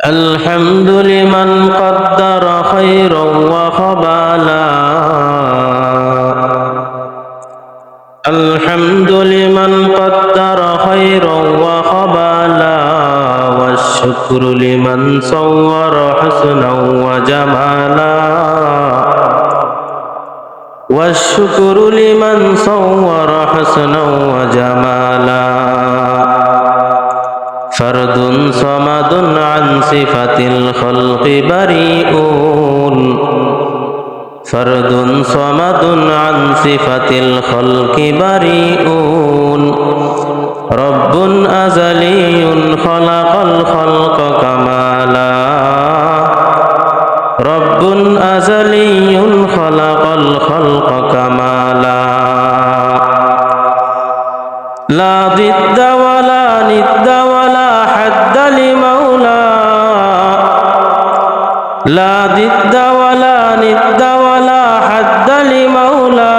الحمد لمن قدر خيرا وخبالا الحمد لمن قدر خيرا وخبالا والشكر لمن صور حسنا وجمالا والشكر لمن صور حسنا وجمالا فرد صمد عن صفة الخلق بريئون فرد صمد عن صفة الخلق بريئون رب أزلي خلق الخلق كمالا رب أزلي خلق الخلق كمالا لا ضد ولا ند ولا حد لمولى لا ضد ولا ند ولا حد لمولى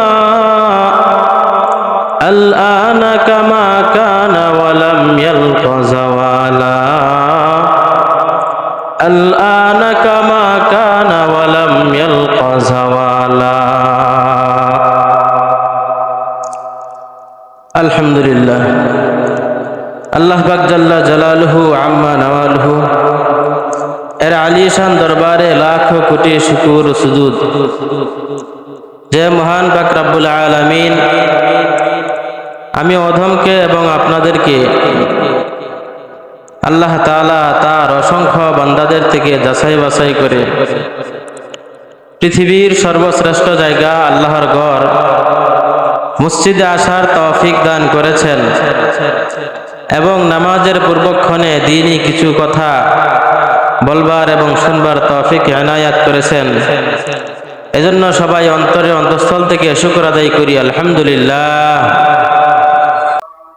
الآن كما كان ولم يلق زوالا الآن كما كان ولم يلق زوالا الحمد لله আল্লাহ পাক জাল্লা জালালুহু আম্মা নওয়ালুহু এর আলিশান দরবারে লাখ কোটি শুকর সুজুদ যে মহান পাক রব্বুল আলামিন আমি অধমকে এবং আপনাদেরকে আল্লাহ তাআলা তার অসংখ্য বান্দাদের থেকে যাচাই বাছাই করে পৃথিবীর সর্বশ্রেষ্ঠ জায়গা আল্লাহর ঘর মসজিদে আসার তৌফিক দান করেছেন এবং নামাজের পূর্বক্ষণে দ্বীনি কিছু কথা বলবার এবং শুনবার তৌফিক এনায়াত করেছেন। এজন্য সবাই অন্তরে অন্তঃস্থল থেকে শুকর আদায় করি আলহামদুলিল্লাহ।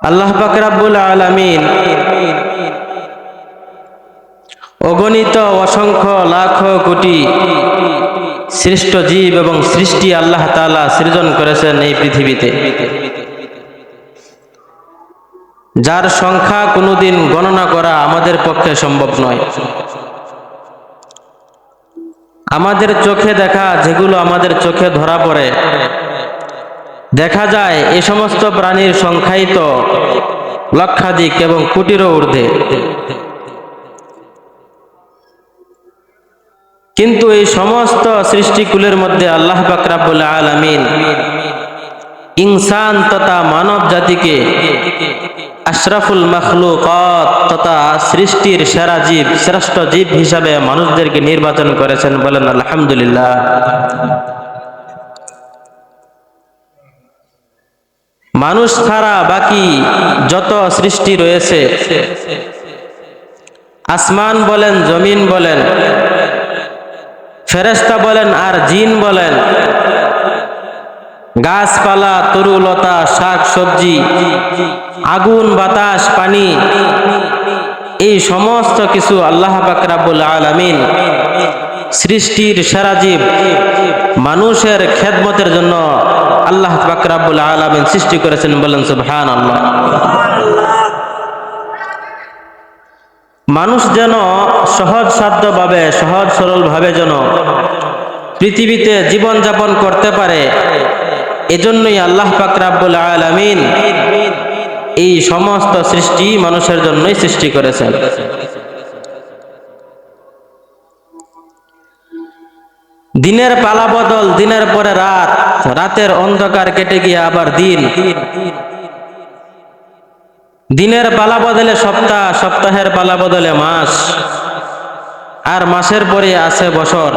আল্লাহ পাক রব্বুল আলামিন অগণিত অসংখ্য লাখ কোটি সৃষ্ট জীব এবং সৃষ্টি আল্লাহ তাআলা সৃজন করেছেন এই পৃথিবীতে, যার সংখ্যা কোনোদিন গণনা করা আমাদের পক্ষে সম্ভব নয়। আমাদের চোখে দেখা যেগুলো আমাদের চোখে ধরা পড়ে, দেখা যায় এই সমস্ত প্রাণীর সংখ্যাই তো লক্ষাধিক এবং কোটিরও ঊর্ধ্বে। কিন্তু এই সমস্ত সৃষ্টিকুলের মধ্যে আল্লাহ পাক রব্বুল আলামিন ইনসান তথা মানব জাতিকে আশরাফুল মাখলুকাত তথা সৃষ্টির সেরা জীব, শ্রেষ্ঠ জীব হিসাবে মানুষদেরকে নির্বাচন করেছেন। বলেন আলহামদুলিল্লাহ। মানুষ ছাড়া বাকি যত সৃষ্টি রয়েছে, আসমান বলেন, জমিন বলেন, ফেরেশতা বলেন আর জিন বলেন, গাছপালা, তরুলতা, শাক সবজি, আগুন, বাতাস, পানি, এই সমস্ত কিছু আল্লাহ পাক রব্বুল আলামিন সৃষ্টির সেরা জীব মানুষের খেদমতের জন্য আল্লাহ পাক রব্বুল আলামিন সৃষ্টি করেছেন। বলেন সুবহানাল্লাহ। মানুষ যেন সহজ সাধ্য ভাবে, সহজ সরল ভাবে যেন পৃথিবীতে জীবন যাপন করতে পারে, এজন্যই আল্লাহ পাক রব্বুল আলামিন এই সমস্ত সৃষ্টি মানুষের জন্যই সৃষ্টি করেছেন। দিনের পালা বদল, দিনের পরে রাত, রাতের অন্ধকার কেটে গিয়ে আবার দিন, দিনের পালা বদলে সপ্তাহ, সপ্তাহের পালা বদলে মাস, আর মাসের পরে আছে বছর।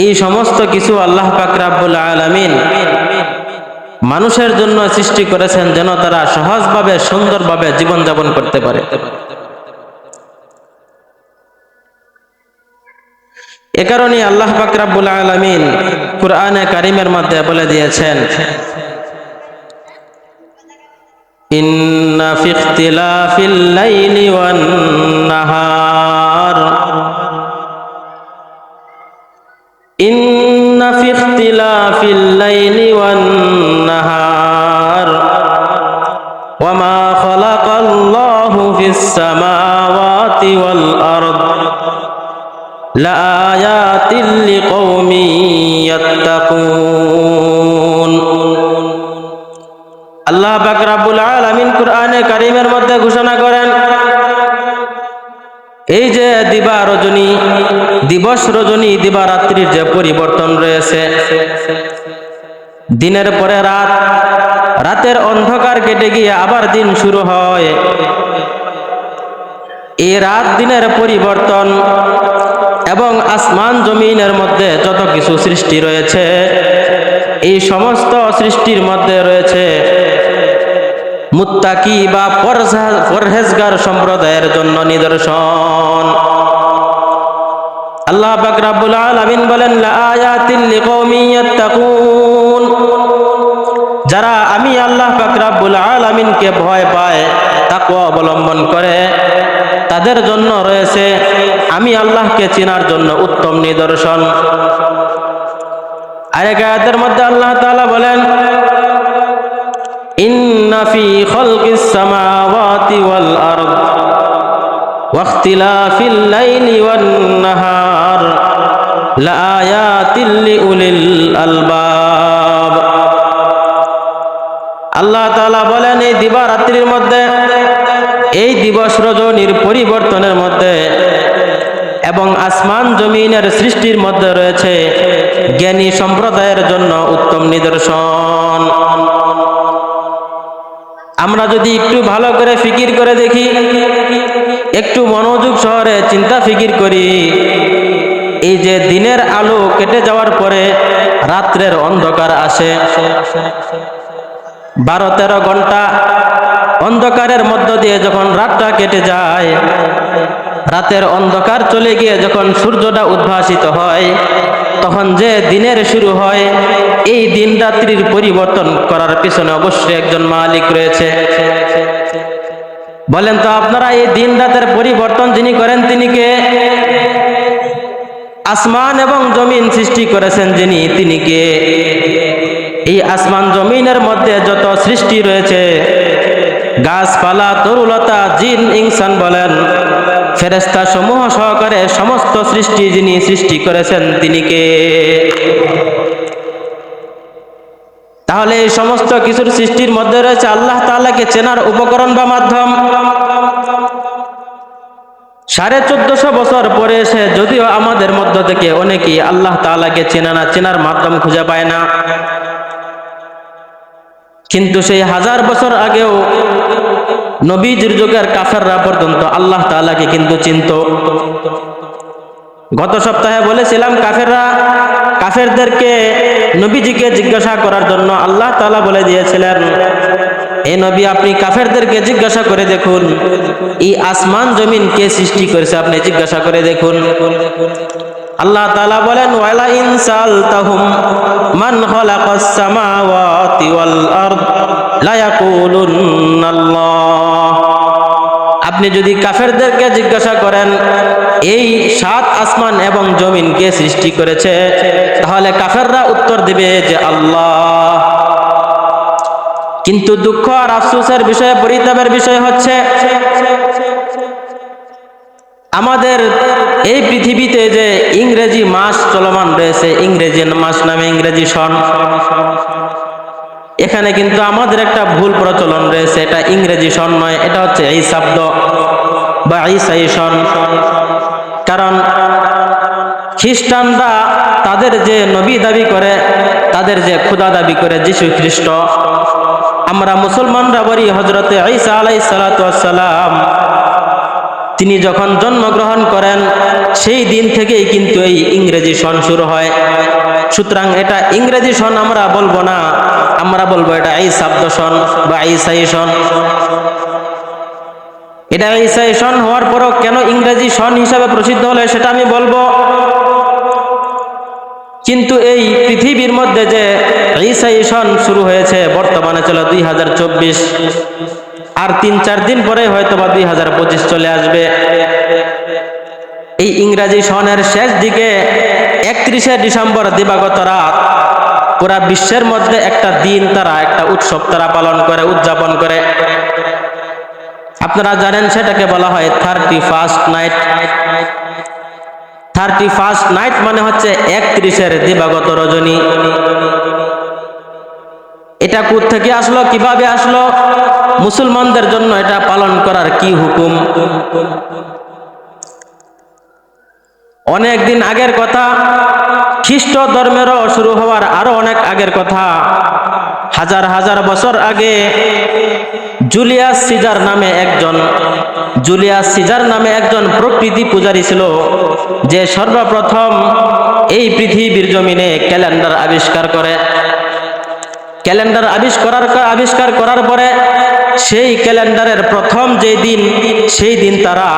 এই সমস্ত কিছু আল্লাহ পাক রব্বুল আলামিন মানুষের জন্য সৃষ্টি করেছেন যেন তারা সহজভাবে, সুন্দরভাবে জীবন যাপন করতে পারে। এ কারণে আল্লাহ পাক রব্বুল আলামিন কুরআনে কারীমের মধ্যে বলে দিয়েছেন, ইন্না ফি ইখতিলাফিল লাইলি ওয়ান নাহার ইন্না ফি ইখতিলাফিল লাইলি ওয়ান নাহার ওয়া মা খালাকাল্লাহু ফিস সামাওয়াতি والأرض لآيات لقوم يتقون আল্লাহ পাক রব্বুল আলামিন কুরআনে কারীমের মধ্যে ঘোষণা করেন, এই যে দিবা রজনী, দিবস রজনী, দিবারাত্রির যে পরিবর্তন রয়েছে, দিনের পরে রাত, রাতের অন্ধকার কেটে গিয়ে আবার দিন শুরু হয়, এই রাত দিনের পরিবর্তন এবং আসমান জমিনের মধ্যে যত কিছু সৃষ্টি রয়েছে, এই সমস্ত সৃষ্টির মধ্যে রয়েছে মুত্তাকি বা পরহেজগার সম্প্রদায়ের জন্য নিদর্শন। আল্লাহ পাক রব্বুল আলামিন বলেন, লাআয়াতিল লিকওমি ইয়াত্তাকুন, যারা আমি আল্লাহ পাক রব্বুল আলামিনকে ভয় পায়, তাকওয়া অবলম্বন করে, তাদের জন্য রয়েছে আমি আল্লাহকে চেনার জন্য উত্তম নিদর্শন। আরেক আয়াতের মধ্যে আল্লাহ তাআলা বলেন, ইন্না ফি খালকিস সামাওয়াতি ওয়াল আরদ ওয়া ইখতিলাফিল লাইলি ওয়ান নাহার লাআয়াতিল লিউলিল আলবাব। আল্লাহ তাআলা বলেন, এই দিবারাত্রির মধ্যে, এই দিবস রজনীর পরিবর্তনের মধ্যে এবং আসমান জমিনের সৃষ্টির মধ্যে রয়েছে জ্ঞানী সম্প্রদায়ের জন্য উত্তম নিদর্শন। আমরা যদি একটু ভালো করে ফিকির করে দেখি, একটু মনোযোগ সহকারে চিন্তা ফিকির করি, এই যে দিনের আলো কেটে যাওয়ার পরে রাত্রের অন্ধকার আসে, 12-13 ঘন্টা অন্ধকারের মধ্য দিয়ে যখন রাতটা কেটে যায়, রাতের অন্ধকার চলে গিয়ে যখন সূর্যটা উদ্ভাসিত হয়, তখন যে দিনের শুরু হয়, এই দিন রাত্রির পরিবর্তন করার পিছনে অবশ্যই একজন মালিক রয়েছে। বলেন তো আপনারা, এই দিন রাতের পরিবর্তন যিনি করেন তিনি কে? আসমান এবং জমিন সৃষ্টি করেছেন যিনি, তিনি কে? এই আসমান জমিনের মধ্যে যত সৃষ্টি রয়েছে, গাছপালা, তরুলতা, জিন, ইনসান বলেন, ফেরেশতা সমূহ সহকারে সমস্ত সৃষ্টি যিনি সৃষ্টি করেছেন তিনি কে? তাহলে এই সমস্ত কিছুর সৃষ্টির মধ্যে রয়েছে আল্লাহ তাআলাকে চেনার উপকরণ বা মাধ্যম। 1450 বছর পরে এসে যদিও আমাদের মধ্য থেকে অনেকেই আল্লাহ তাআলাকে চেনার মাধ্যম খুঁজে পায় না, কিন্তু সেই 1000 বছর আগেও নবীজির যুগের কাফেররা পর্যন্ত আল্লাহ তাআলাকে কিন্তু চিনত। গত সপ্তাহে বলেছিলাম, কাফেরদেরকে নবীজিকে জিজ্ঞাসা করার জন্য আল্লাহ তাআলা বলে দিয়েছিলেন, এ নবী, আপনি কাফেরদেরকে জিজ্ঞাসা করে দেখুন, এই আসমান জমিন কে সৃষ্টি করেছে, আপনি জিজ্ঞাসা করে দেখুন। আল্লাহ তাআলা বলেন, ওয়ালা ইন সালতাহুম মান খালাকাস সামাওয়াতি ওয়াল আরদ লা ইয়াকুলুন্নাল্লাহ। আপনি যদি কাফেরদেরকে জিজ্ঞাসা করেন এই 7 আসমান এবং জমিন কে সৃষ্টি করেছে, তাহলে কাফেররা উত্তর দিবে যে আল্লাহ। কিন্তু দুঃখ আর আফসোসের বিষয়, পরিতাপের বিষয় হচ্ছে, আমাদের এই পৃথিবীতে যে ইংরেজি মাস চলমান রয়েছে, ইংরেজি মাস নামে ইংরেজি সন, এখানে কিন্তু আমাদের একটা ভুল প্রচলন রয়েছে। এটা ইংরেজি সন নয়, এটা হচ্ছে এই শব্দ বা ঈসাই সন। কারণ খ্রিস্টানরা তাদের যে নবী দাবি করে, তাদের যে খোদা দাবি করে যীশু খ্রিস্ট, আমরা মুসলমানরা বলি হযরতে ঈসা আলাইহিস সালাতু ওয়াস সালাম, তিনি যখন জন্মগ্রহণ করেন সেই দিন থেকেই কিন্তু এই ইংরেজি সন শুরু হয়। সুতরাং এটা ইংরেজি সন আমরা বলবো না, আমরা বলবো এটা ঈসাব্দ সন বা ঈসাই সন। এটা ঈসাই সন হওয়ার পরও কেন ইংরেজি সন হিসাবে প্রসিদ্ধ হলো সেটা আমি বলবো। কিন্তু এই পৃথিবীর মধ্যে যে ঈসাই সন শুরু হয়েছে, বর্তমানে চলে 2024, আর 3-4 দিন পরে হয়তো বা 2025 চলে আসবে। এই ইংরেজি সনের শেষ দিকে 31শে ডিসেম্বর দিবাগত রাত পুরা বিশ্বের মধ্যে একটা দিন, তারা একটা উৎসব তারা পালন করে, উদযাপন করে। আপনারা জানেন সেটাকে বলা হয় 31st নাইট। 31st নাইট মানে হচ্ছে 31-এর দিবাগত রজনী। এটা কোত্থেকে আসলো, কিভাবে আসলো, মুসলমানদের জন্য এটা পালন করার কি হুকুম? অনেক দিন আগের কথা, খ্রিস্ট ধর্মেরও শুরু হওয়ার আরো অনেক আগের কথা। হাজার হাজার বছর আগে জুলিয়াস সিজার নামে একজন প্রকৃতি পূজারী ছিল, যে সর্বপ্রথম এই পৃথিবীর জমিনে ক্যালেন্ডার আবিষ্কার করে। ক্যালেন্ডার আবিষ্কার করার পরে সেই ক্যালেন্ডারের প্রথম যে দিন, সেই দিন তারা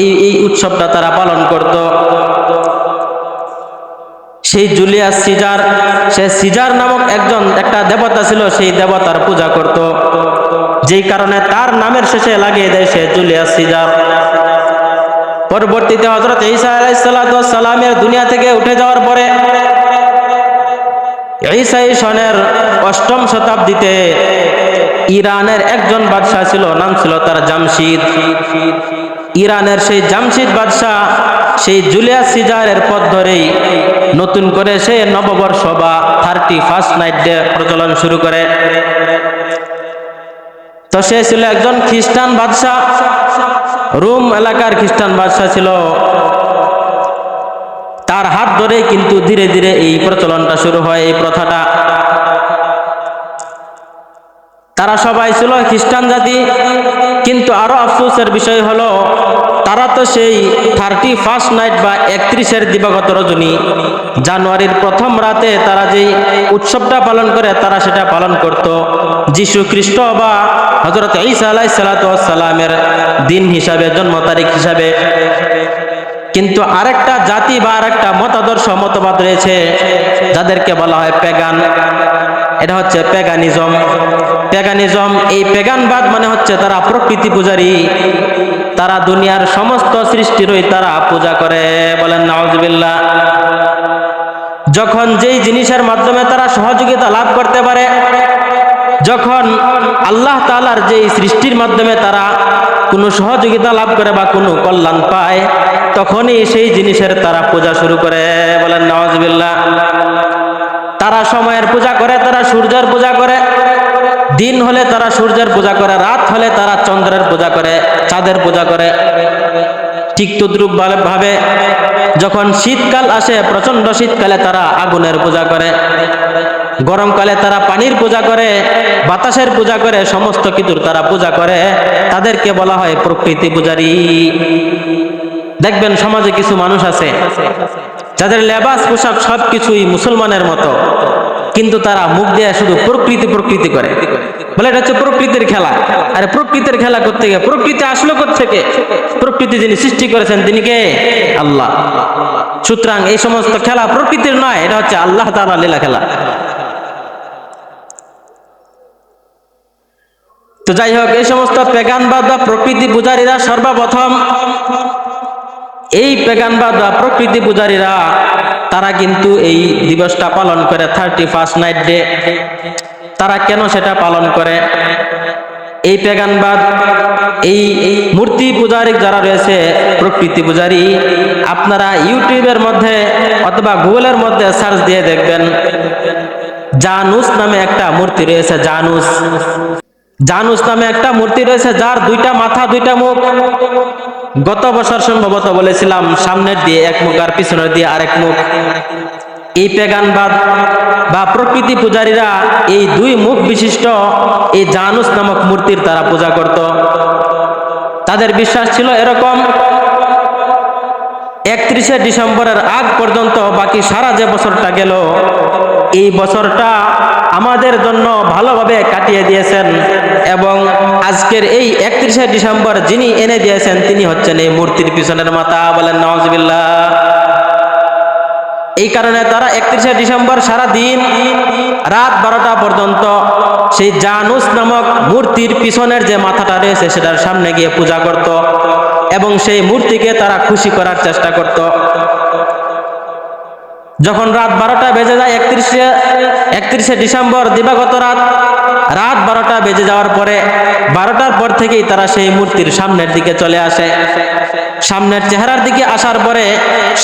এই উৎসবটা তারা পালন করত। সেই জুলিয়াস সিজার, সে সিজার নামক একটা দেবতা ছিল, সেই দেবতার পূজা করত, যেই কারণে তার নামের শেষে লাগিয়ে দেয় সে জুলিয়াস সিজার। পরবর্তীতে হযরত ঈসা আলাইহিস সালামের দুনিয়া থেকে উঠে যাওয়ার পরে ঈসা সনের 8ম শতাব্দীতে ইরানের একজন বাদশাহ ছিল, নাম ছিল তার জামশিদ। ইরানের সেই জামশিদ বাদশাহ সেই জুলিয়াস সিজারের পথ ধরেই নতুন করে সে নববর্ষ বা 31st নাইট ডে প্রচলন শুরু করে। তো সে ছিল একজন খ্রিস্টান বাদশাহ, রোম এলাকার খ্রিস্টান বাদশাহ ছিল। তার হাত ধরেই কিন্তু ধীরে ধীরে এই প্রচলনটা শুরু হয়, এই প্রথাটা। তারা সবাই ছিল খ্রিস্টান জাতি, কিন্তু আরো আফসোসের বিষয় হলো তারা তো সেই 31st নাইট বা 31-এর দিবাগত রজনী, জানুয়ারির প্রথম রাতে তারা যেই উৎসবটা পালন করে, তারা সেটা পালন করত যীশু খ্রিস্ট বা হযরত ঈসা আলাইহিস সালামের দিন হিসাবে, জন্ম তারিখ হিসাবে। কিন্তু আরেকটা জাতি বা আরেকটা মতবাদ রয়েছে, যাদেরকে বলা হয় পেগান। এটা হচ্ছে পেগানিজম। এই পেগানবাদ মানে হচ্ছে তারা প্রকৃতি পূজারী। তারা দুনিয়ার সমস্ত সৃষ্টিরই তারা পূজা করে, বলেন নাউজুবিল্লাহ। যখন যেই জিনিসের মাধ্যমে তারা সহযোগিতা লাভ করতে পারে, যখন আল্লাহ তাআলার যেই সৃষ্টির মাধ্যমে তারা কোনো সহযোগিতা লাভ করে বা কোনো কল্যাণ পায়, তখনই সেই জিনিসের তারা পূজা শুরু করে, বলেন নাউজুবিল্লাহ। তারা সময়ের পূজা করে, তারা সূর্যের পূজা করে। দিন হলে তারা সূর্যের পূজা করে, রাত হলে তারা চন্দ্রের পূজা করে, চাঁদের পূজা করে। ঠিক তদ্রূপ ভাবে যখন শীতকাল আসে, প্রচন্ড শীতকালে তারা আগুনের পূজা করে, গরমকালে তারা পানির পূজা করে, বাতাসের পূজা করে, সমস্ত কিছুর তারা পূজা করে। তাদেরকে বলা হয় প্রকৃতি পূজারী। দেখবেন সমাজে কিছু মানুষ আছে যাদের লেবাস পোশাক সবকিছুই মুসলমানের মতো, কিন্তু তারা মুখ দিয়ে শুধু প্রকৃতি করে, বলে এটা হচ্ছে প্রকৃতির খেলা। আরে প্রকৃতির খেলা করতে গিয়ে প্রকৃতি আসলো কোত্থেকে? প্রকৃতি যিনি সৃষ্টি করেছেন তিনি কে? আল্লাহ। সুতরাং এই সমস্ত খেলা প্রকৃতির নয়, এটা হচ্ছে আল্লাহ তাআলার লীলা খেলা। তো যাই হোক, এই সমস্ত পেগানবাদ বা প্রকৃতি পূজারীরা সর্বপ্রথম, এই পেগানবাদ বা প্রকৃতি পূজারীরা তারা কিন্তু এই দিবসটা পালন করে 31st নাইট ডে। তারা কেন সেটা পালন করে? এই পেগানবাদ, এই মূর্তি পূজারী যারা রয়েছে, প্রকৃতি পূজারী, আপনারা ইউটিউবের মধ্যে অথবা গুগলের মধ্যে সার্চ দিয়ে দেখবেন, জানুস নামে একটা মূর্তি রয়েছে। জানুস নামে একটা মূর্তি রয়েছে, যার 2টা মাথা 2টা মুখ। গত বছর সম্ভবত বলেছিলাম, সামনের দিয়ে এক মুখ আর পিছনের দিয়ে আরেক মুখ। এই পেগানবাদ বা প্রকৃতি পূজারীরা এই 2 মুখ বিশিষ্ট এই জানুস নামক মূর্তির তারা পূজা করত। তাদের বিশ্বাস ছিল এরকম, 31শে ডিসেম্বরের আগ পর্যন্ত বাকি সারা যে বছরটা গেল, এই বছরটা আমাদের জন্য ভালোভাবে কাটিয়ে দিয়েছেন, এবং আজকের এই 31শে ডিসেম্বর যিনি এনে দিয়েছেন তিনি হচ্ছেন এই মূর্তির পিছনের মাথা, বলেন নাউজুবিল্লাহ। এই কারণে তারা 31শে ডিসেম্বর সারা দিন রাত 12টা পর্যন্ত সেই জানুস নামক মূর্তির পিছনের যে মাথাটা রয়েছে সেটার সামনে গিয়ে পূজা করত, এবং সেই মূর্তিকে তারা খুশি করার চেষ্টা করত। যখন রাত 12টা বেজে যায়, 31শে ডিসেম্বর দিবাগত রাত, রাত 12টা বেজে যাওয়ার পরে 12টার পর থেকেই তারা সেই মূর্তির সামনের দিকে চলে আসে। সামনের চেহারার দিকে আসার পরে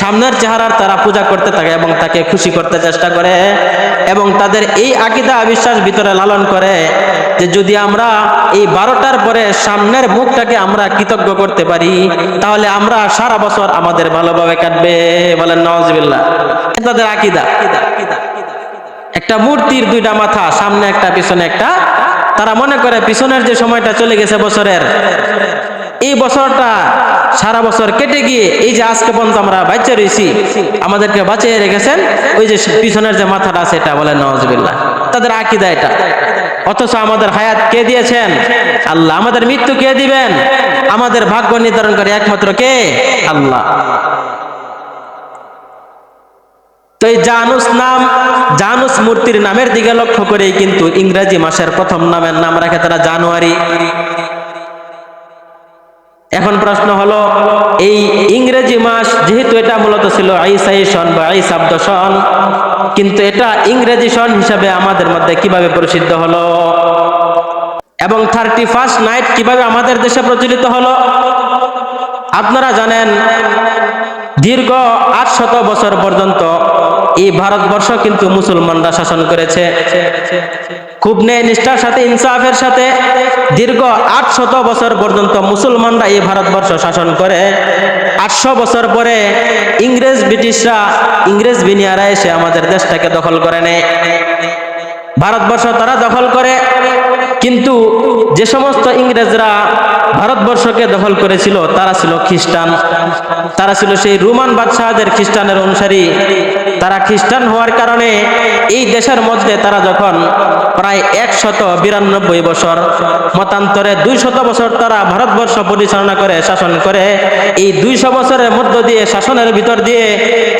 সামনের চেহারার তারা পূজা করতে থাকে এবং তাকে খুশি করতে চেষ্টা করে, এবং তাদের এই আকীদা বিশ্বাস ভিতরে লালন করে যে যদি আমরা এই 12টার পরে সামনের মুখটাকে আমরা কৃতজ্ঞ করতে পারি তাহলে আমরা সারা বছর আমাদের ভালোভাবে কাটবে। বলেন নাউজুবিল্লাহ। তাদের আকীদা। একটা মূর্তির 2টা মাথা, সামনে একটা পিছনে একটা। তারা মনে করে পিছনের যে সময়টা চলে গেছে বছরের, এই বছরটা সারা বছর কেটে গিয়ে এই যে আজকে পর্যন্ত আমরা বাঁচিয়ে রয়েছি, আমাদেরকে বাঁচিয়ে রেখেছেন ওই যে পিছনের যে মাথাটা আছে এটা। বলেন নাউজুবিল্লাহ। তাদের আকীদা এটা। অথচ আমাদের হায়াত কে দিয়েছেন? আল্লাহ। আমাদের মৃত্যু কে দিবেন? আমাদের ভাগ্য নির্ধারণ করে একমাত্র কে? আল্লাহ। তো এই জানুস মূর্তির নামের দিকে লক্ষ্য করেই কিন্তু ইংরেজি মাসের প্রথম নামের নাম রাখে তারা জানুয়ারি। এখন প্রশ্ন হলো, এই ইংরেজি মাস যেহেতু এটা মূলত ছিল ঈসাই সন বা ঈসাব্দ সন, কিন্তু এটা ইংরেজি সন হিসাবে আমাদের মধ্যে কিভাবে প্রসিদ্ধ হলো এবং 31st নাইট কিভাবে আমাদের দেশে প্রচলিত হলো? আপনারা জানেন দীর্ঘ 800 বছর পর্যন্ত এই ভারতবর্ষ কিন্তু মুসলমানরা শাসন করেছে। খুব ন্যায় নিষ্ঠার সাথে, ইনসাফের সাথে দীর্ঘ 800 বছর পর্যন্ত মুসলমানরা এই ভারতবর্ষ শাসন করে। 800 বছর পরে ইংরেজ বিনিয়ারা এসে আমাদের দেশটাকে দখল করে নেয়। ভারতবর্ষ তারা দখল করে, কিন্তু যে সমস্ত ইংরেজরা ভারতবর্ষকে দখল করেছিল তারা ছিল খ্রিস্টান। তারা ছিল সেই রোমান বাদশাহদের খ্রিস্টানের অনুসারী। তারা খ্রিস্টান হওয়ার কারণে এই দেশের মধ্যে তারা যখন প্রায় 192 বছর, মতান্তরে 200 বছর তারা ভারতবর্ষ পরিচালনা করে, শাসন করে, এই 200 বছরের মধ্য দিয়ে শাসনের ভিতর দিয়ে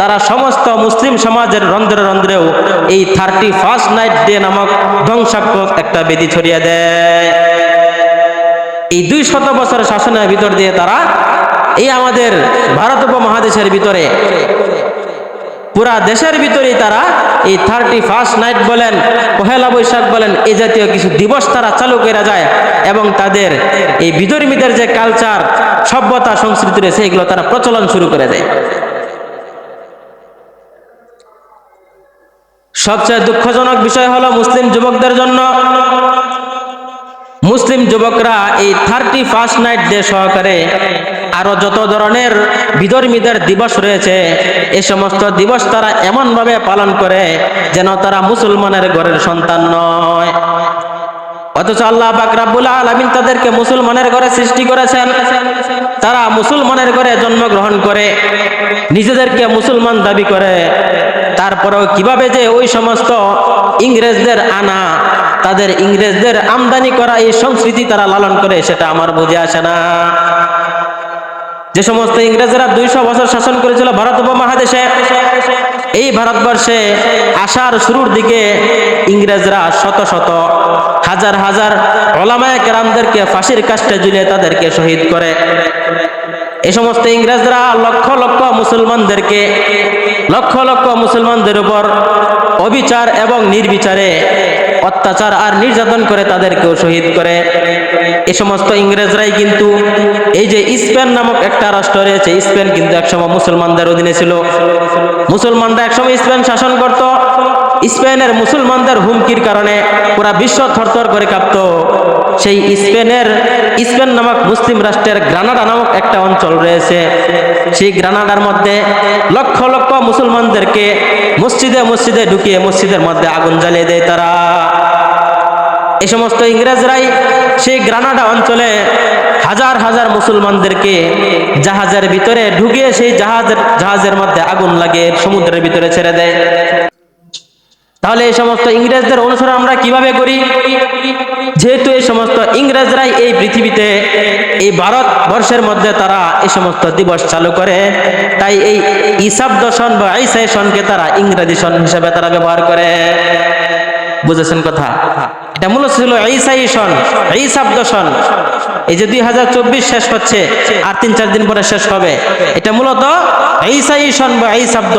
তারা সমস্ত মুসলিম সমাজের রন্ধ্রে রন্ধ্রেও এই 31st নাইট ডে নামক ধ্বংসাত্মক একটা বেদি ছড়িয়ে দেয়। এই 200 বছর শাসনের ভিতর দিয়ে তারা এই আমাদের ভারত উপমহাদেশের ভিতরে, পুরা দেশের ভিতরেই তারা এই 31st নাইট বলেন, পহেলা বৈশাখ বলেন, এই জাতীয় কিছু দিবস তারা চালু করে যায় এবং তাদের এই বিধর্মীদের যে কালচার, সভ্যতা, সংস্কৃতি রয়েছে এগুলো তারা প্রচলন শুরু করে দেয়। সবচেয়ে দুঃখজনক বিষয় হলো মুসলিম যুবকদের জন্য, মুসলিম যুবকরা এই 31st নাইট ডে সহকারে আরো যত ধরনের বিধর্মীদের দিবস রয়েছে এই সমস্ত দিবস তারা এমন ভাবে পালন করে যেন তারা মুসলমানের ঘরের সন্তান নয়। অথচ আল্লাহ পাক রব্বুল আলামিন তাদেরকে মুসলমানের ঘরে সৃষ্টি করেছেন। তারা মুসলমানের ঘরে জন্মগ্রহণ করে নিজেদেরকে মুসলমান দাবি করে, তারপরেও কিভাবে যে ওই সমস্ত ইংরেজদের আনা, তাদের ইংরেজদের আমদানি করা এই সংস্কৃতি তারা লালন করে সেটা আমার বুঝে আসে না। যে সমস্ত ইংরেজরা 200 বছর শাসন করেছিল ভারত উপমহাদেশে, এই ভারতবর্ষে আসার শুরুর দিকে ইংরেজরা শত শত হাজার হাজার উলামায়ে কেরামদেরকে ফাঁসির কাস্টে ঝুলিয়ে তাদেরকে শহীদ করে। এই সমস্ত ইংরেজরা লক্ষ লক্ষ মুসলমানদের উপর অবিচার এবং নির্বিচারে অত্যাচার আর নির্যাতন করে তাদেরকেও শহীদ করে। এই সমস্ত ইংরেজরাই কিন্তু এই যে স্পেন নামক একটা রাষ্ট্র রয়েছে, স্পেন কিন্তু একসময় মুসলমানদের অধীনে ছিল। মুসলমানরা একসময় স্পেন শাসন করত। স্পেনের মুসলমানদের হুমকির কারণে পুরা বিশ্ব থরথর করে কাঁপত। সেই স্পেন নামক মুসলিম রাষ্ট্রের গ্রানাডা নামক একটা অঞ্চল রয়েছে। সেই গ্রানাডার মধ্যে লক্ষ লক্ষ মুসলমানদেরকে মসজিদে ঢুকিয়ে মসজিদের মধ্যে আগুন জ্বালিয়ে দেয় তারা। এই সমস্ত ইংরেজরাই সেই গ্রানাডা অঞ্চলে হাজার হাজার মুসলমানদেরকে জাহাজের ভিতরে ঢুকিয়ে সেই জাহাজের মধ্যে আগুন লাগিয়ে সমুদ্রের ভিতরে ছেড়ে দেয়। তাহলে এই সমস্ত ইংরেজদের অনুসরণ আমরা কিভাবে করি? যেহেতু এই সমস্ত ইংরেজরাই এই পৃথিবীতে, এই ভারতবর্ষের মধ্যে তারা এই সমস্ত দিবস চালু করে, তাই এই ঈসাব্দ সন বা ঈসাই সনকে তারা ইংরেজি সন হিসেবে তারা ব্যবহার করে। বুঝেছেন কথা? এটা মূলত ছিল ঈসাই সন, ঈসাব্দ সন। এই যে 2024 শেষ হচ্ছে, আর 3-4 দিন পরে শেষ হবে, এটা মূলত ঈসাই সন বা ঈসাব্দ,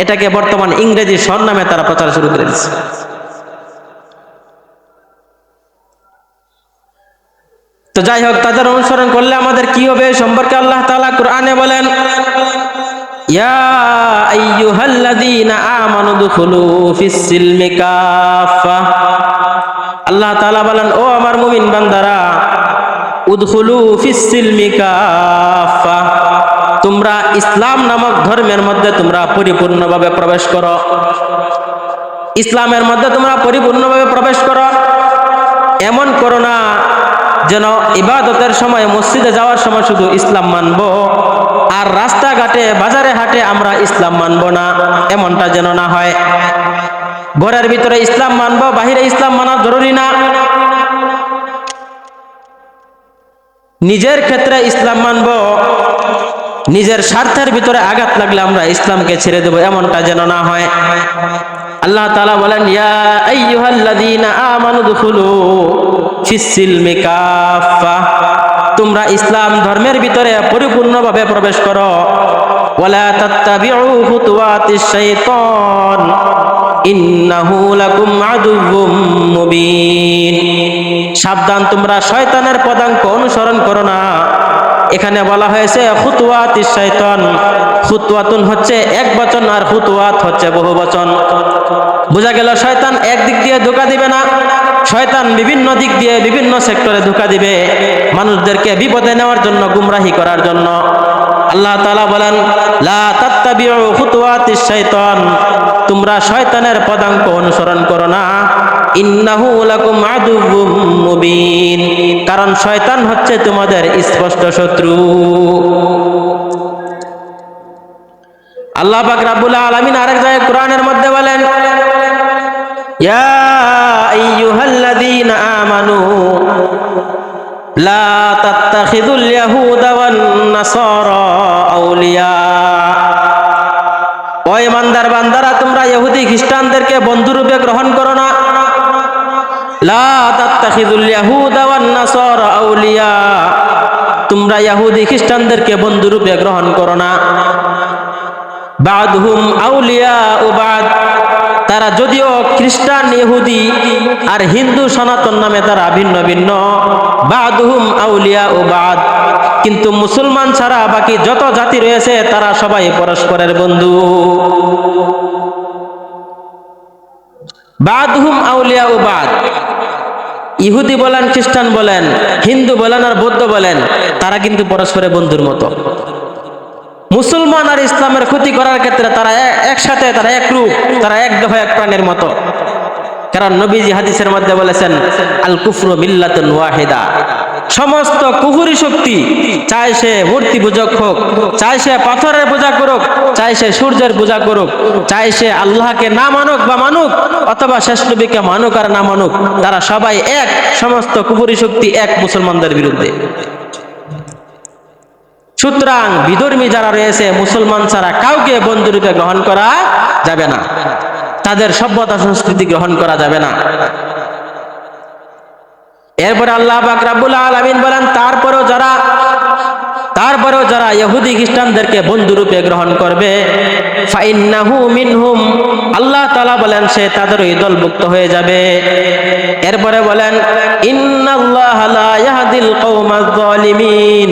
এটাকে বর্তমান ইংরেজি সন নামে তারা প্রচার শুরু করে দিচ্ছে। তো যাই হোক, তাদের অনুসরণ করলে আমাদের কি হবে সম্পর্কে আল্লাহ তাআলা কোরআনে বলেন, ইয়া আইয়ুহাল্লাযীনা আমানু দুখুলু ফিস-সিলমি কাফা। আল্লাহ তাআলা বলেন, ও আমার মুমিন বান্দারা, উদখুলু ফিস-সিলমি কাফা, তোমরা ইসলাম নামক ধর্মের মধ্যে তোমরা পরিপূর্ণভাবে প্রবেশ করো। ইসলামের মধ্যে তোমরা পরিপূর্ণভাবে প্রবেশ করো। এমন করো না যেন ইবাদতের সময় মসজিদে যাওয়ার সময় শুধু ইসলাম মানবো আর রাস্তাঘাটে বাজারে হাটে আমরা ইসলাম মানবো না, এমনটা যেন না হয়। ঘরের ভিতরে ইসলাম মানবো, বাহিরে ইসলাম মানা জরুরি না। নিজের ক্ষেত্রে ইসলাম মানবো, নিজের স্বার্থের ভিতরে আঘাত লাগলে আমরা ইসলামকে ছেড়ে দেব, এমনটা যেন না হয়। আল্লাহ তাআলা বলেন, ইয়া আইয়ুহাল্লাযীনা আমানু দুখুলু ফিস-সিলমি কাফা, তোমরা ইসলাম ধর্মের ভিতরে পরিপূর্ণভাবে প্রবেশ করো। ওয়ালা তাত্তাবিউ খুতুওয়াতিশ শাইতান ইন্নাহু লাকুম আদুউম মুবিন। সাবধান, তোমরা শয়তানের পদাঙ্ক অনুসরণ করো না। এখানে বলা হয়েছে খুতুওয়াতিশ শাইতান। খুতুওয়াতুন হচ্ছে এক বচন আর খুতুওয়াত হচ্ছে বহু বচন। বোঝা গেল শয়তান একদিক দিয়ে ধোঁকা দিবে না, শয়তান বিভিন্ন দিক দিয়ে বিভিন্ন সেক্টরে ধোঁকা দিবে, মানুষদেরকে বিপদে নেওয়ার জন্য, গুমরাহি করার জন্য। আল্লাহ তাআলা বলেন, লা তাত্তাবিউ খুতুওয়াতিশ শাইতান, তোমরা শয়তানের পদাঙ্ক অনুসরণ করো না। ইন্নাহু লাকুম আদুউম মুবিন, কারণ শয়তান হচ্ছে তোমাদের স্পষ্ট শত্রু। আল্লাহ পাক রব্বুল আলামিন আরেক জায়গায় কোরআনের মধ্যে বলেন, ইয়া আইয়ুহাল্লাযীনা আমানু লা তাত্তাখিযুল ইয়াহুদা ওয়ান নাসারা আউলিয়া। ও ইমানদার বান্দারা, তোমরা ইহুদি খ্রিস্টানদেরকে বন্ধুরূপে গ্রহণ করো না। লা তাত্তাখিযুল ইয়াহুদা ওয়ান নাসারা আউলিয়া, তোমরা ইহুদি খ্রিস্টানদেরকে বন্ধুরূপে গ্রহণ করো না। বাদহুম আউলিয়া ও বাদ, তারা যদিও খ্রিস্টান, ইহুদি আর হিন্দু সনাতন নামে তারা ভিন্ন ভিন্ন। বাদহুম আউলিয়া ও বাদ, কিন্তু মুসলমান ছাড়া বাকি যত জাতি রয়েছে তারা সবাই পরস্পরের বন্ধু। বাদহুম আউলিয়া ও বাদ, ইহুদি বলেন, খ্রিস্টান বলেন, হিন্দু বলেন আর বৌদ্ধ বলেন, তারা কিন্তু পরস্পরের বন্ধুর মতো। মুসলমান আর ইসলামের ক্ষতি করার ক্ষেত্রে তারা একসাথে, তারা একরূপ, তারা এক দেহ এক প্রাণের মতো। কারণ নবীজি হাদিসের মধ্যে বলেছেন, আল কুফরু মিল্লাতুন ওয়াহিদা, সমস্ত কুফরি শক্তি, চাই সে মূর্তি পূজক হোক, চাই সে পাথরের পূজা করুক, চাই সে সূর্যের পূজা করুক, চাই সে আল্লাহকে না মানুক বা মানুক, অথবা শেষ নবীকে মানুক আর না মানুক, তারা সবাই এক। সমস্ত কুফরি শক্তি এক মুসলমানদের বিরুদ্ধে। সুতরাং বিধর্মী যারা রয়েছে, মুসলমান ছাড়া কাউকে বন্ধুরূপে গ্রহণ করা যাবে না, তাদের সভ্যতা সংস্কৃতি গ্রহণ করা যাবে না। এরপরে আল্লাহ পাক রব্বুল আলামিন বলেন, তারপরেও যারা ইহুদি খ্রিস্টানদেরকে বন্ধুরূপে গ্রহণ করবে, ফাইন্নাহু মিনহুম, আল্লাহ তাআলা বলেন সে তাদেরই দলভুক্ত হয়ে যাবে। এরপরে বলেন, ইন্নাল্লাহা লা ইয়াহদিল কওমাজ যালিমিন,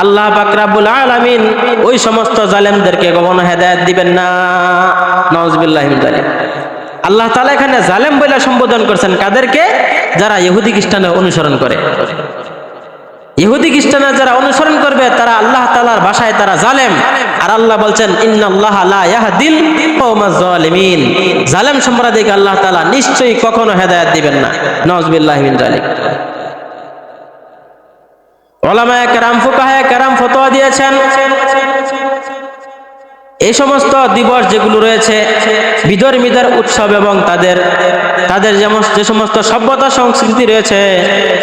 আল্লাহ পাক রব্বুল আলামিন ওই সমস্ত জালেমদেরকে কখনো হেদায়েত দিবেন না। নাউযুবিল্লাহি মিন যালিক। আল্লাহ তাআলা এখানে জালেম বলে সম্বোধন করছেন কাদেরকে? যারা ইহুদি খ্রিস্টানের অনুসরণ করে। ইহুদি খ্রিস্টানের যারা অনুসরণ করবে তারা আল্লাহ তাআলার ভাষায় তারা জালেম। আর আল্লাহ বলছেন, ইন্নাল্লাহা লা ইয়াহদিল কওমাজ যালিমিন, জালেম সম্প্রদায়কে আল্লাহ তাআলা নিশ্চয়ই কখনো হেদায়েত দিবেন না। নাউযুবিল্লাহি মিন যালিক। উলামায়ে কেরাম, ফুকাহায়ে কেরাম ফতোয়া দিয়েছেন, এই সমস্ত দিবস যেগুলো রয়েছে, বিধর্মীদের উৎসব এবং তাদের যে সমস্ত সভ্যতা সংস্কৃতি রয়েছে,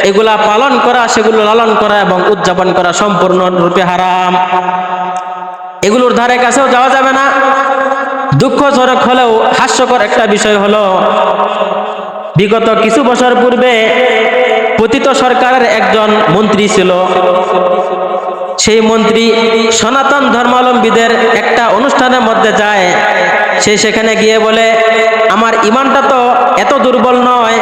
এগুলা পালন করা, সেগুলো লালন করা এবং উদযাপন করা সম্পূর্ণরূপে হারাম। এগুলোর ধারে কাছেও যাওয়া যাবে না। দুঃখজনক হলেও হাস্যকর একটা বিষয় হলো, বিগত কিছু বছর পূর্বে পতিত সরকারের একজন মন্ত্রী ছিল। সেই মন্ত্রী সনাতন ধর্মাবলম্বীদের একটা অনুষ্ঠানের মধ্যে যায়, সে সেখানে গিয়ে বলে, আমার ইমানটা তো এত দুর্বল নয়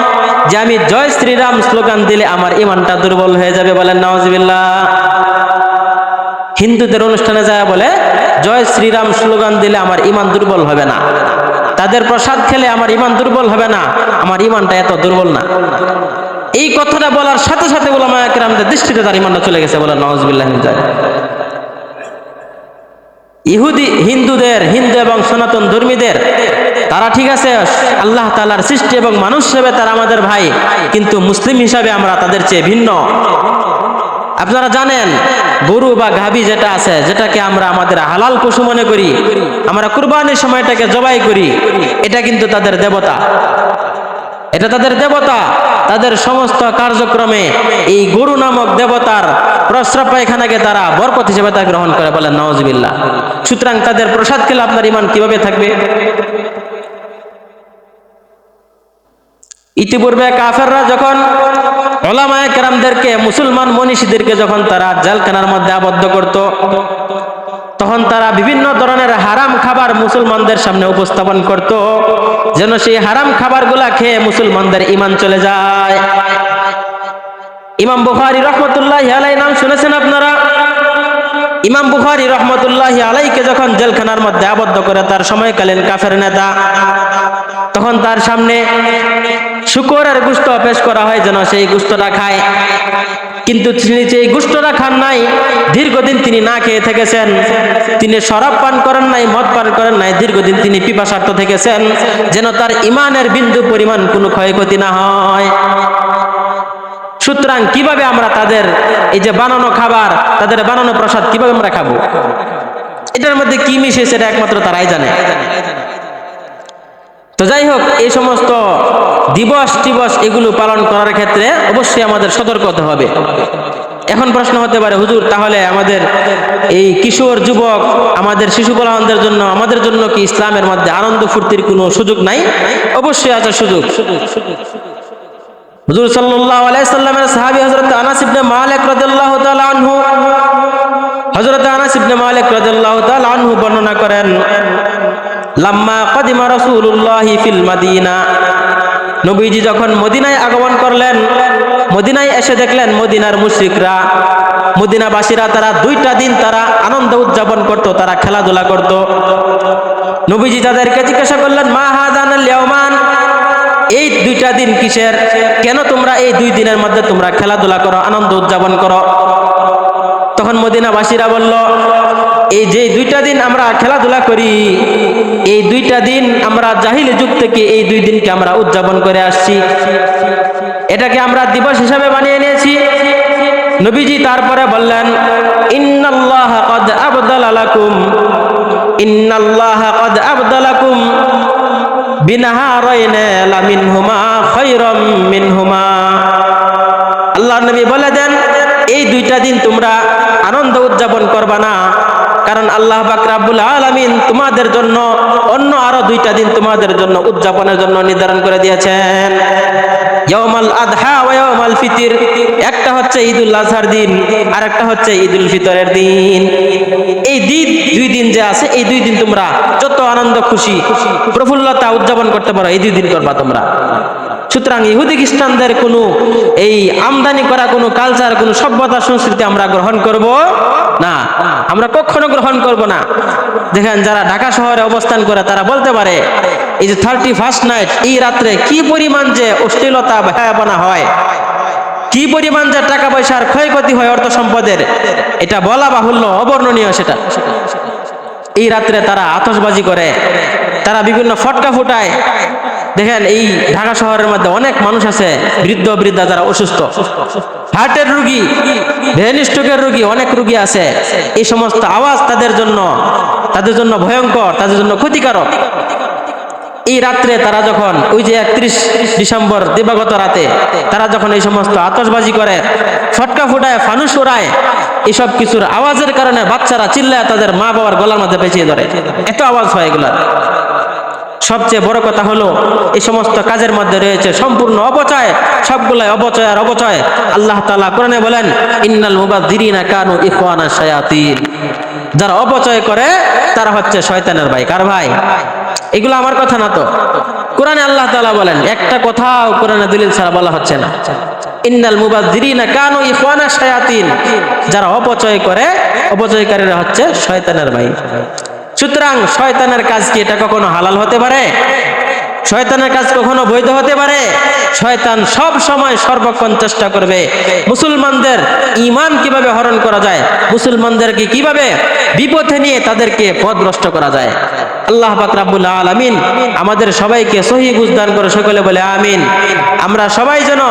যে আমি জয় শ্রীরাম স্লোগান দিলে আমার ইমানটা দুর্বল হয়ে যাবে। বলেন নাউজুবিল্লাহ। হিন্দুদের অনুষ্ঠানে যায় বলে, জয় শ্রীরাম স্লোগান দিলে আমার ইমান দুর্বল হবে না, তাদের প্রসাদ খেলে আমার ইমান দুর্বল হবে না, আমার ইমানটা এত দুর্বল না। এই কথাটা বলার সাথে সাথে উলামায়ে কেরামদের দৃষ্টিতে তার ইমানটা চলে গেছে। বলেন নাউজুবিল্লাহ। হিন্দু এবং সনাতন ধর্মীদের তারা ঠিক আছে, আল্লাহ তাআলার সৃষ্টি এবং মানুষ হিসেবে তারা আমাদের ভাই, কিন্তু মুসলিম হিসাবে আমরা তাদের চেয়ে ভিন্ন। আপনারা জানেন, গরু বা গাভী যেটা আছে, যেটাকে আমরা আমাদের হালাল পশু মনে করি, আমরা কুরবানির সময় এটাকে জবাই করি, এটা কিন্তু তাদের দেবতা। এটা তাদের দেবতা। তাদের সমস্ত কার্যক্রমে এই গরু নামক দেবতার প্রস্রাব পায়খানাকে তারা বরকত হিসেবে তা গ্রহণ করে। বলেন নাউজুবিল্লাহ। সুতরাং তাদের প্রসাদ খেলে আপনার ইমান কিভাবে থাকবে? ইতিপূর্বে কাফেররা যখন উলামায়ে কেরামদেরকে, মুসলমান মনীষীদেরকে যখন তারা জেলখানার মধ্যে আবদ্ধ করত, তখন তারা বিভিন্ন ধরনের হারাম খাবার মুসলমানদের সামনে উপস্থাপন করত, যেন সেই হারাম খাবারগুলা খেয়ে মুসলমানদের ইমান চলে যায়। ইমাম বুখারী রাহমাতুল্লাহি আলাইহি নাম শুনেছেন আপনারা? ইমাম বুখারী রাহমাতুল্লাহি আলাইহিকে যখন জেলখানার মধ্যে আবদ্ধ করে তার সময়কালীন কাফের নেতা, তখন তার সামনে শুকরের গোশত পেশ করা হয় যেন সেই গোশতটা খায়, কিন্তু তিনি সেই গোশতটা খান নাই। দীর্ঘদিন তিনি না খেয়ে থেকেছেন, তিনি শরাব পান করেন নাই, মদ পান করেন নাই, দীর্ঘদিন তিনি পিপাসার্ত থেকেছেন, যেন তার ইমানের বিন্দু পরিমাণ কোনো ক্ষয়ক্ষতি না হয়। সুতরাং কিভাবে আমরা তাদের এই যে বানানো খাবার, তাদের বানানো প্রসাদ কিভাবে আমরা খাবো? এটার মধ্যে কি মিশেছে সেটা একমাত্র তারাই জানে। তো যাই হোক, এই সমস্ত দিবস এগুলো পালন করার ক্ষেত্রে অবশ্যই আমাদের সতর্ক হতে হবে। এখন প্রশ্ন হতে পারে, হুজুর তাহলে আমাদের এই কিশোর যুবক, আমাদের শিশু পোলাপানদের জন্য, আমাদের জন্য কি ইসলামের মধ্যে আনন্দ ফুর্তির কোনো সুযোগ নাই? অবশ্যই আছে সুযোগ। হুজুর সাল্লাল্লাহু আলাইহি সাল্লামের সাহাবী হযরত আনাস ইবনে মালিক রাদিয়াল্লাহু তাআলা আনহু, হযরত আনাস ইবনে মালিক রাদিয়াল্লাহু তাআলা আনহু বর্ণনা করেন, লাম্মা কাদিমা রাসূলুল্লাহি ফিল মাদিনা, নবীজি যখন মদিনায় আগমন করলেন, মদিনায় এসে দেখলেন মদিনার মুশরিকরা, মদিনাবাসীরা তারা 2টা দিন তারা আনন্দ উদযাপন করত, তারা খেলাধুলা করত। নবীজি তাদেরকে জিজ্ঞাসা করলেন, মা হাযানাল ইয়াওমান, এই 2টা দিন কিসের? কেন তোমরা এই 2 দিনের মধ্যে তোমরা খেলাধুলা করো, আনন্দ উদযাপন করো? তখন মদিনাবাসীরা বলল, এই যে 2টা দিন আমরা খেলাধুলা করি, এই 2টা দিন আমরা জাহিলি যুগ থেকে এই 2 দিনকে আমরা উদযাপন করে আসছি, এটাকে আমরা দিবস হিসাবে বানিয়ে নিয়েছি। নবীজি তারপরে বললেন, ইন্নাল্লাহা ক্বাদ আবদালা লাকুম, ইন্নাল্লাহা ক্বাদ আবদালাকুম বিনাহারাইনা লামিনহুমা খায়রাম মিনহুমা। আল্লাহর নবী বলে দেন, এই 2টা দিন তোমরা আনন্দ উদযাপন করবা না, কারণ আল্লাহ পাক রব্বুল আলামিন তোমাদের জন্য অন্য আরো 2টা দিন তোমাদের জন্য উদযাপনের জন্য নির্ধারণ করে দিয়েছেন। ইয়াউমুল আযহা ওয়া ইয়াউমুল ফিতর, একটা হচ্ছে ঈদুল আযহার দিন, আর একটা হচ্ছে ঈদুল ফিতরের দিন। এই 2 দিন যে আছে, এই 2 দিন তোমরা যত আনন্দ খুশি প্রফুল্লতা উদযাপন করতে পারো, এই 2 দিন করবা তোমরা। সুতরাং ইহুদি খ্রিস্টানদের কোনো এই আমদানি করা কোনো কালচার, কোনো সভ্যতা সংস্কৃতি আমরা গ্রহণ করব না, আমরা কখনো গ্রহণ করব না। দেখেন, যারা ঢাকা শহরে অবস্থান করে তারা বলতে পারে, এই যে 31st নাইট, এই রাত্রে কি পরিমাণ যে অশ্লীলতা ভয়াবনা হয়, কি পরিমাণ যে টাকা পয়সার ক্ষয়ক্ষতি হয়, অর্থ সম্পদের, এটা বলা বাহুল্য, অবর্ণনীয়। সেটা এই রাত্রে তারা আতশবাজি করে, তারা বিভিন্ন ফটকা ফুটায়। দেখেন, এই ঢাকা শহরের মধ্যে অনেক মানুষ আছে, বৃদ্ধ বৃদ্ধা যারা অসুস্থ, হার্টের রোগী, ব্রেন স্ট্রোকের রোগী, অনেক রোগী আছে। এই সমস্ত আওয়াজ তাদের জন্য ভয়ঙ্কর, তাদের জন্য ক্ষতিকারক। এই রাত্রে তারা যখন, ওই যে 31 ডিসেম্বর দিবাগত রাতে তারা যখন এই সমস্ত আতশবাজি করে, ফটকা ফুটায়, ফানুস ওড়ায়, এসব কিছুর আওয়াজের কারণে বাচ্চারা চিল্লায় তাদের মা বাবার গলার মধ্যে পেঁচিয়ে ধরে, এত আওয়াজ হয় এগুলার। সবচেয়ে বড় কথা হলো, এই সমস্ত কাজের মধ্যে রয়েছে সম্পূর্ণ অপচয়, সবগুলাই অপচয় আর অপচয়। আল্লাহ তাআলা কোরআনে বলেন, ইন্নাল মুবাযযিরিনা কানু ইখওয়ানাশ শায়াতিন, যারা অপচয় করে তারা হচ্ছে শয়তানের ভাই। কার ভাই? এগুলো আমার কথা না তো, কোরআনে আল্লাহ তাআলা বলেন, একটা কথাও কোরআনে দলিল ছাড়া বলা হচ্ছে না। ইন্নাল মুবাযযিরিনা কানু ইখওয়ানা শায়াতিন, যারা অপচয় করে, অপচয়কারীরা হচ্ছে শয়তানের ভাই। সুতরাং শয়তানের কাজ কি এটা কখনো হালাল হতে পারে? শয়তানের কাজ কখনো বৈধ হতে পারে? শয়তান সব সময় সর্বক্ষণ চেষ্টা করবে মুসলমানদের ঈমান কিভাবে হরণ করা যায়, মুসলমানদেরকে কিভাবে বিপথে নিয়ে তাদেরকে পথভ্রষ্ট করা যায়। আল্লাহ পাক রব্বুল আলামিন আমাদের সবাইকে সহিহ বুঝ দান করে, সকলে বলে আমিন। আমরা সবাই যেন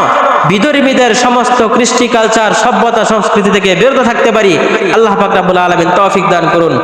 বিধর্মীদের সমস্ত কৃষ্টি কালচার, সভ্যতা, সংস্কৃতি থেকে বিরত থাকতে পারি। আল্লাহ পাক রব্বুল আলামিন তৌফিক দান করুন।